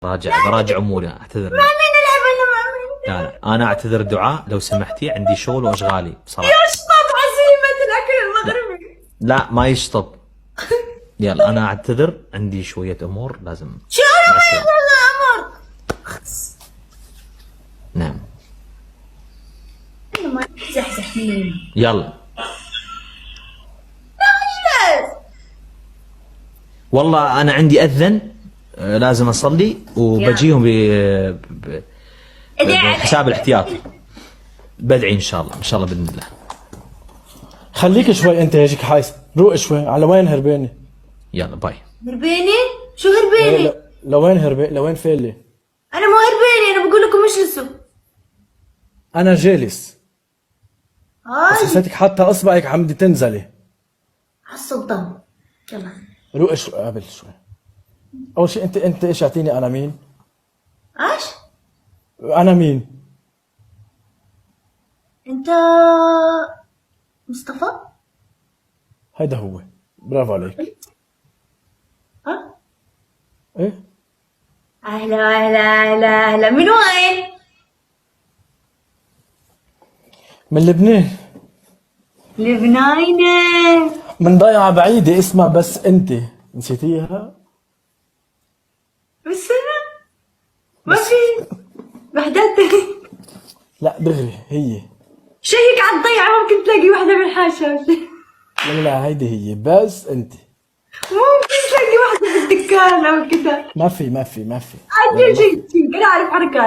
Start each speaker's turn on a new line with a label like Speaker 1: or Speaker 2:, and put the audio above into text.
Speaker 1: براجع اموري، اعتذر.
Speaker 2: مع مين العب انا مع مين؟
Speaker 1: لا انا اعتذر دعاء لو سمحتي، عندي شغل واشغالي بصراحه.
Speaker 2: يشطب عزيمة الاكل المغربي.
Speaker 1: لا ما يشطب. يلا انا اعتذر، عندي شويه امور لازم.
Speaker 2: شو انا ما يلا امر.
Speaker 1: نعم
Speaker 2: انا ما تزحزح مني.
Speaker 1: يلا.
Speaker 2: لا
Speaker 1: والله انا عندي اذن، لازم اصلي وبجيهم بحساب الاحتياطي. بدعي ان شاء الله، ان شاء الله باذن الله.
Speaker 3: خليك شوي انت هيك حايس، روق شوي. على وين هرباني؟
Speaker 1: يلا باي.
Speaker 2: هرباني؟ شو هرباني؟
Speaker 3: لوين هرباني؟ لوين فالي؟
Speaker 2: انا مو هرباني، انا بقول لكم اجلسوا.
Speaker 3: انا جالس.
Speaker 2: هاي
Speaker 3: حسيتك حتى اصبعك عم بدي تنزلي.
Speaker 2: على السلطان. يلا
Speaker 3: روق شوي قبل شوي. اول شيء انت ايش اعطيني انا مين؟
Speaker 2: ايش؟
Speaker 3: انا مين؟
Speaker 2: انت مصطفى؟
Speaker 3: هيدا هو. برافو عليك.
Speaker 2: ها؟
Speaker 3: ايه؟
Speaker 2: اهلا اهلا اهلا اهلا، من وين؟
Speaker 3: من لبنان.
Speaker 2: لبناني.
Speaker 3: من ضيعة بعيدة اسمها بس انت نسيتيها؟
Speaker 2: بس انا ما في وحدات.
Speaker 3: لا دغري هي.
Speaker 2: شيك على الضيعة، ممكن تلاقي واحدة بالحاشا.
Speaker 3: لا هيدي هي بس انت.
Speaker 2: ممكن تلاقي واحدة بالدكان او كذا.
Speaker 3: ما في.
Speaker 2: عجل شيك، انا اعرف حركات.